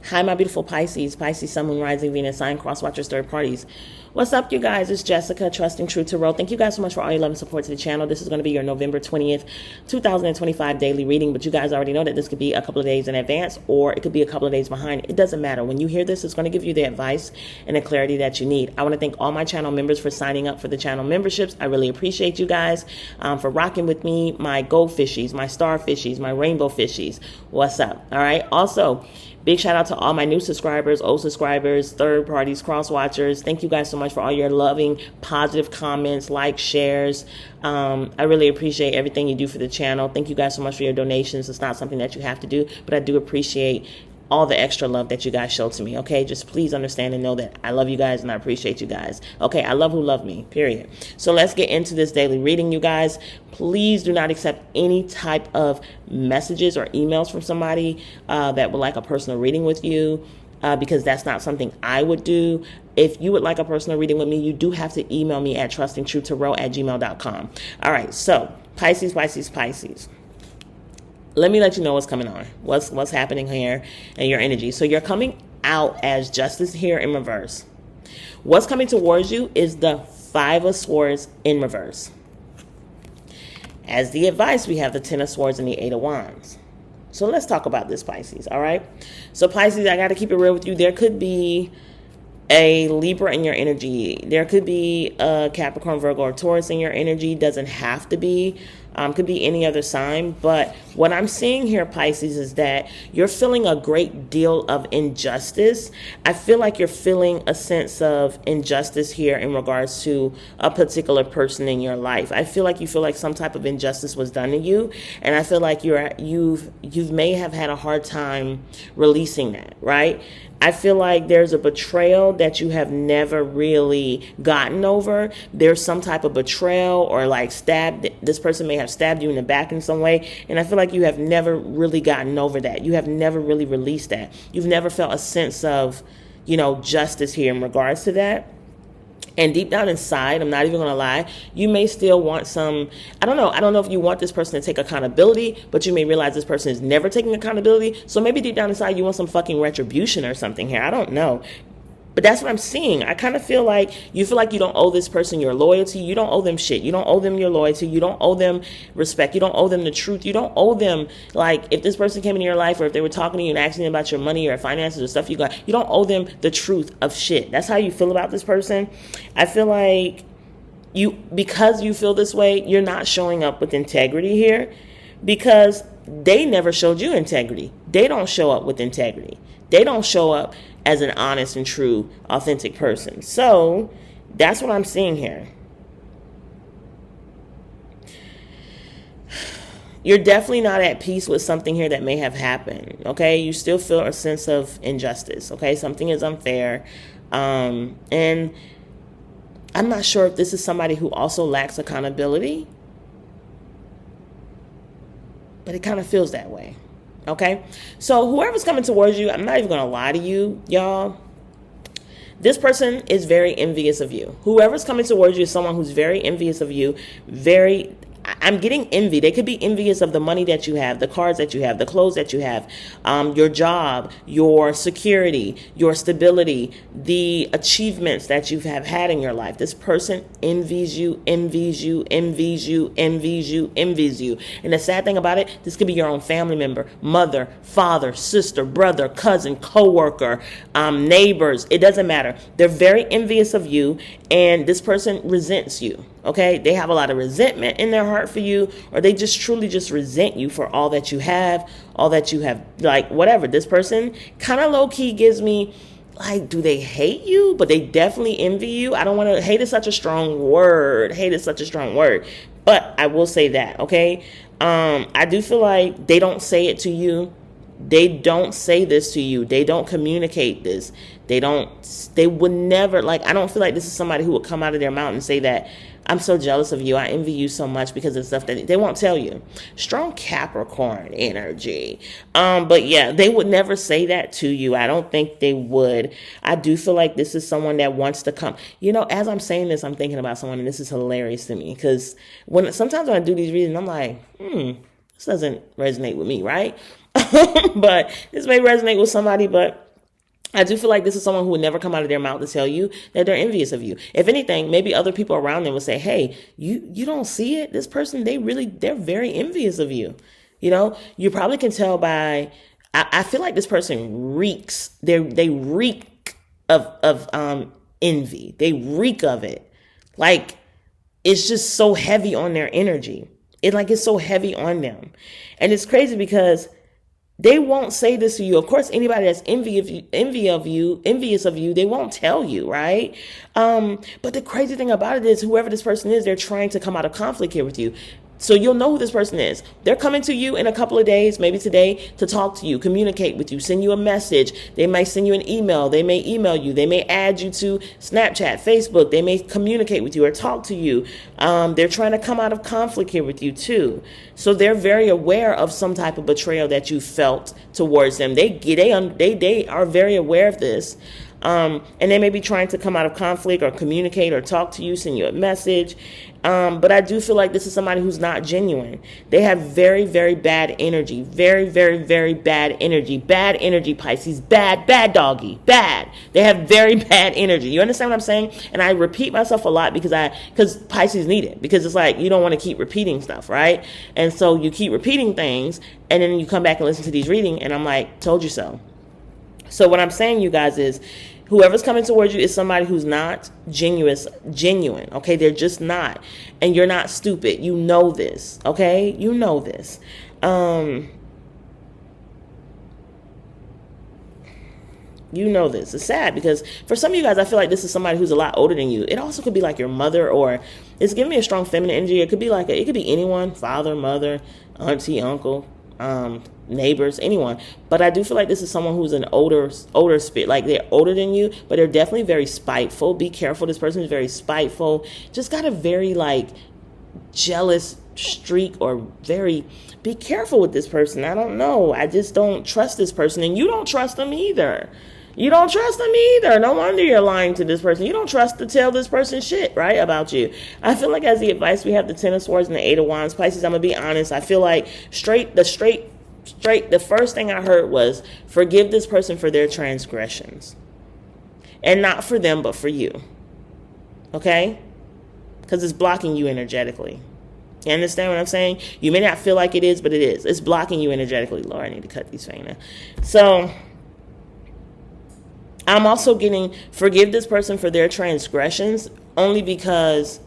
Hi, my beautiful Pisces, Pisces, Sun, Moon, Rising, Venus, sign, cross watchers, third parties. What's up, you guys? It's Jessica, Trusting True Tarot. Thank you guys so much for all your love and support to the channel. This is going to be your November 20th, 2025 daily reading, but you guys already know that this could be a couple of days in advance or it could be a couple of days behind. It doesn't matter. When you hear this, it's going to give you the advice and the clarity that you need. I want to thank all my channel members for signing up for the channel memberships. I really appreciate you guys for rocking with me, my gold fishies, my star fishies, my rainbow fishies. What's up? All right. Also, big shout out to all my new subscribers, old subscribers, third parties, cross watchers. Thank you guys so much for all your loving, positive comments, likes, shares. I really appreciate everything you do for the channel. Thank you guys so much for your donations. It's not something that you have to do, but I do appreciate all the extra love that you guys show to me. Okay, just please understand and know that I love you guys and I appreciate you guys. Okay, I love who love me, period. So let's get into this daily reading, you guys. Please do not accept any type of messages or emails from somebody that would like a personal reading with you, because that's not something I would do. If you would like a personal reading with me, you do have to email me at trustingtruetarot@gmail.com. All right, so Pisces, Pisces, Pisces. Let me let you know what's coming on, what's happening here and your energy. So you're coming out as Justice here in reverse. What's coming towards you is the Five of Swords in reverse. As the advice, we have the Ten of Swords and the Eight of Wands. So let's talk about this, Pisces, all right? So Pisces, I got to keep it real with you. There could be a Libra in your energy. There could be a Capricorn, Virgo, or Taurus in your energy. Doesn't have to be. Could be any other sign. But what I'm seeing here, Pisces, is that you're feeling a great deal of injustice. I feel like you're feeling a sense of injustice here in regards to a particular person in your life. I feel like you feel like some type of injustice was done to you. And I feel like you may have had a hard time releasing that, right? I feel like there's a betrayal that you have never really gotten over. There's some type of betrayal or like this person may have stabbed you in the back in some way. And I feel like you have never really gotten over that. You have never really released that. You've never felt a sense of, justice here in regards to that. And deep down inside, I'm not even going to lie, you may still want some, I don't know if you want this person to take accountability, but you may realize this person is never taking accountability. So maybe deep down inside, you want some fucking retribution or something here. I don't know. But that's what I'm seeing. I kind of feel like you don't owe this person your loyalty. You don't owe them shit. You don't owe them your loyalty. You don't owe them respect. You don't owe them the truth. You don't owe them, like, if this person came into your life or if they were talking to you and asking you about your money or finances or stuff you got, you don't owe them the truth of shit. That's how you feel about this person. I feel like because you feel this way, you're not showing up with integrity here because they never showed you integrity. They don't show up with integrity. They don't show up as an honest and true, authentic person. So that's what I'm seeing here. You're definitely not at peace with something here that may have happened. Okay, you still feel a sense of injustice. Okay, something is unfair, and I'm not sure if this is somebody who also lacks accountability, but it kind of feels that way. Okay, so whoever's coming towards you, I'm not even going to lie to you, y'all. This person is very envious of you. Whoever's coming towards you is someone who's very envious of you. I'm getting envy. They could be envious of the money that you have, the cars that you have, the clothes that you have, your job, your security, your stability, the achievements that you have had in your life. This person envies you, envies you, envies you, envies you, envies you. And the sad thing about it, this could be your own family member, mother, father, sister, brother, cousin, coworker, neighbors. It doesn't matter. They're very envious of you, and this person resents you. Okay, they have a lot of resentment in their heart for you, or they just truly just resent you for all that you have, like whatever. This person kind of low key gives me, like, do they hate you? But they definitely envy you. I don't want to, hate is such a strong word. But I will say that, okay? I do feel like they don't say it to you. They don't say this to you. They don't communicate this. They would never, like, I don't feel like this is somebody who would come out of their mouth and say that, I'm so jealous of you. I envy you so much because of stuff that they won't tell you. Strong Capricorn energy. But yeah, they would never say that to you. I don't think they would. I do feel like this is someone that wants to come. As I'm saying this, I'm thinking about someone, and this is hilarious to me because sometimes when I do these readings, I'm like, this doesn't resonate with me, right? But this may resonate with somebody, but I do feel like this is someone who would never come out of their mouth to tell you that they're envious of you. If anything, maybe other people around them would say, hey, you don't see it? This person, they're very envious of you. You know, you probably can tell by, I feel like this person reeks, they reek of envy. They reek of it. Like, it's just so heavy on their energy. It's so heavy on them. And it's crazy because they won't say this to you. Of course, anybody that's envious of you, they won't tell you, right? But the crazy thing about it is whoever this person is, they're trying to come out of conflict here with you. So you'll know who this person is. They're coming to you in a couple of days, maybe today, to talk to you, communicate with you, send you a message. They might send you an email. They may email you. They may add you to Snapchat, Facebook. They may communicate with you or talk to you. They're trying to come out of conflict here with you too. So they're very aware of some type of betrayal that you felt towards them. They are very aware of this. And they may be trying to come out of conflict or communicate or talk to you, send you a message. But I do feel like this is somebody who's not genuine. They have very, very bad energy. Very, very, very bad energy. Bad energy, Pisces. Bad doggy. Bad. They have very bad energy. You understand what I'm saying? And I repeat myself a lot because Pisces need it. Because it's like you don't want to keep repeating stuff, right? And so you keep repeating things, and then you come back and listen to these readings, and I'm like, told you so. So what I'm saying, you guys, is whoever's coming towards you is somebody who's not genuine, okay? They're just not. And you're not stupid. You know this, okay? You know this. You know this. It's sad because for some of you guys, I feel like this is somebody who's a lot older than you. It also could be like your mother, or it's giving me a strong feminine energy. It could be it could be anyone, father, mother, auntie, uncle, neighbors, anyone. But I do feel like this is someone who's an older spirit. Like, they're older than you, but they're definitely very spiteful. Be careful. This person is very spiteful. Just got a very jealous streak, or be careful with this person. I don't know. I just don't trust this person, and you don't trust them either. You don't trust them either. No wonder you're lying to this person. You don't trust to tell this person shit, right, about you. I feel like as the advice, we have the Ten of Swords and the Eight of Wands. Pisces, I'm going to be honest. I feel like the first thing I heard was forgive this person for their transgressions. And not for them, but for you. Okay? Because it's blocking you energetically. You understand what I'm saying? You may not feel like it is, but it is. It's blocking you energetically. Lord, I need to cut these fingers. So I'm also getting forgive this person for their transgressions, only because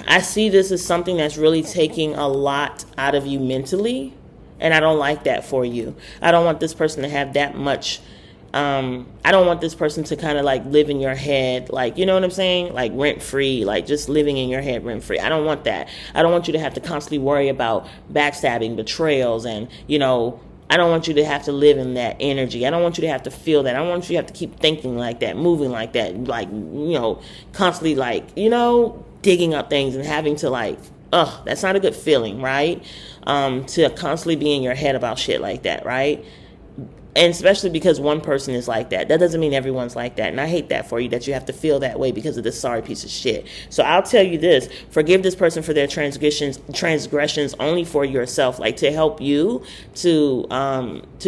I see this as something that's really taking a lot out of you mentally, and I don't like that for you. I don't want this person to have that much. I don't want this person to kind of live in your head, you know what I'm saying? Rent free, just living in your head rent free. I don't want that. I don't want you to have to constantly worry about backstabbing, betrayals, and, I don't want you to have to live in that energy. I don't want you to have to feel that. I don't want you to have to keep thinking like that, moving like that, constantly digging up things and having to that's not a good feeling, right? To constantly be in your head about shit like that, right? And especially because one person is like that. That doesn't mean everyone's like that. And I hate that for you, that you have to feel that way because of this sorry piece of shit. So I'll tell you this. Forgive this person for their transgressions only for yourself. To help you, to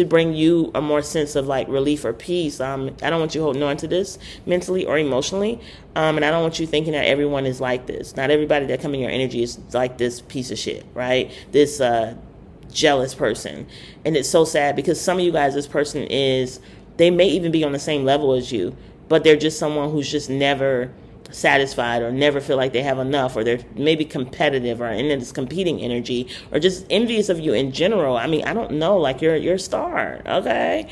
bring you a more sense of relief or peace. I don't want you holding on to this mentally or emotionally. And I don't want you thinking that everyone is like this. Not everybody that come in your energy is like this piece of shit, right? This jealous person. And it's so sad because some of you guys, this person they may even be on the same level as you, but they're just someone who's just never satisfied or never feel like they have enough, or they're maybe competitive or in this competing energy, or just envious of you in general. I mean, I don't know, you're a star, okay?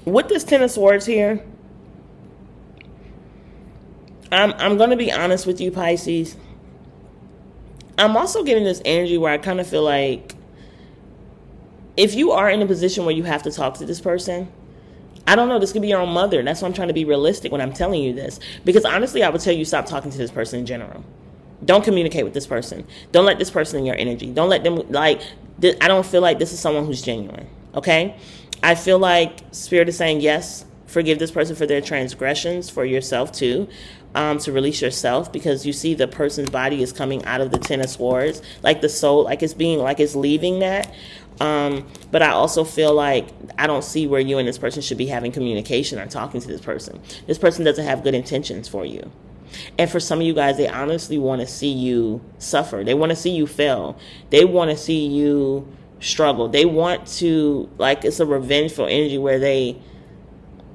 With this Ten of Swords here, I'm going to be honest with you, Pisces. I'm also getting this energy where I kind of feel like if you are in a position where you have to talk to this person, I don't know, this could be your own mother. That's why I'm trying to be realistic when I'm telling you this. Because honestly, I would tell you stop talking to this person in general. Don't communicate with this person. Don't let this person in your energy. Don't let them, I don't feel like this is someone who's genuine, okay? I feel like Spirit is saying, yes, forgive this person for their transgressions, for yourself too. To release yourself, because you see the person's body is coming out of the Ten of Swords, the soul, it's being, it's leaving that. But I also feel like I don't see where you and this person should be having communication or talking to this person. This person doesn't have good intentions for you. And for some of you guys, they honestly want to see you suffer. They want to see you fail. They want to see you struggle. They want to, like, it's a revengeful energy where they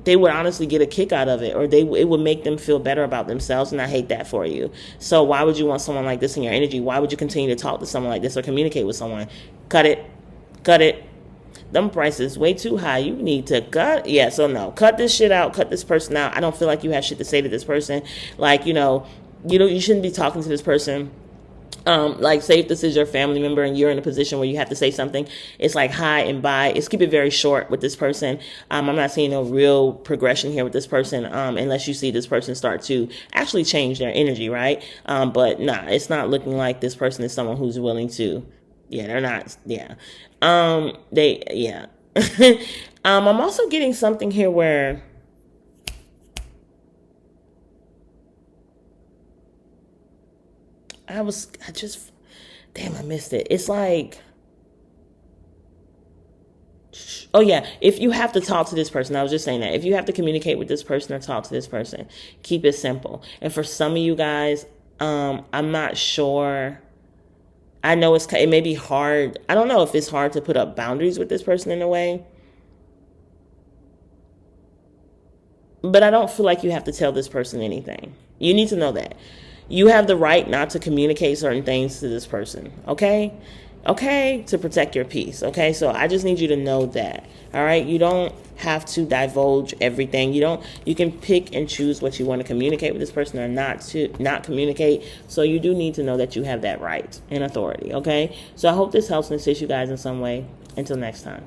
would honestly get a kick out of it, or it would make them feel better about themselves, and I hate that for you. So why would you want someone like this in your energy? Why would you continue to talk to someone like this or communicate with someone? Cut it. Cut it. Them prices way too high. You need to cut. Yeah, so no. Cut this shit out. Cut this person out. I don't feel like you have shit to say to this person. Like, you shouldn't be talking to this person. Like, say if this is your family member and you're in a position where you have to say something, it's like hi and bye. It's keep it very short with this person. I'm not seeing no real progression here with this person, unless you see this person start to actually change their energy, right? But nah, it's not looking like this person is someone who's willing to. Yeah, they're not. Yeah. Yeah. I'm also getting something here where I missed it. It's like, oh yeah, if you have to talk to this person, I was just saying that. If you have to communicate with this person or talk to this person, keep it simple. And for some of you guys, I'm not sure. I know it may be hard. I don't know if it's hard to put up boundaries with this person in a way. But I don't feel like you have to tell this person anything. You need to know that. You have the right not to communicate certain things to this person, okay? Okay? To protect your peace, okay? So I just need you to know that, all right? You don't have to divulge everything. You can pick and choose what you want to communicate with this person or not communicate. So you do need to know that you have that right and authority, okay? So I hope this helps and assists you guys in some way. Until next time.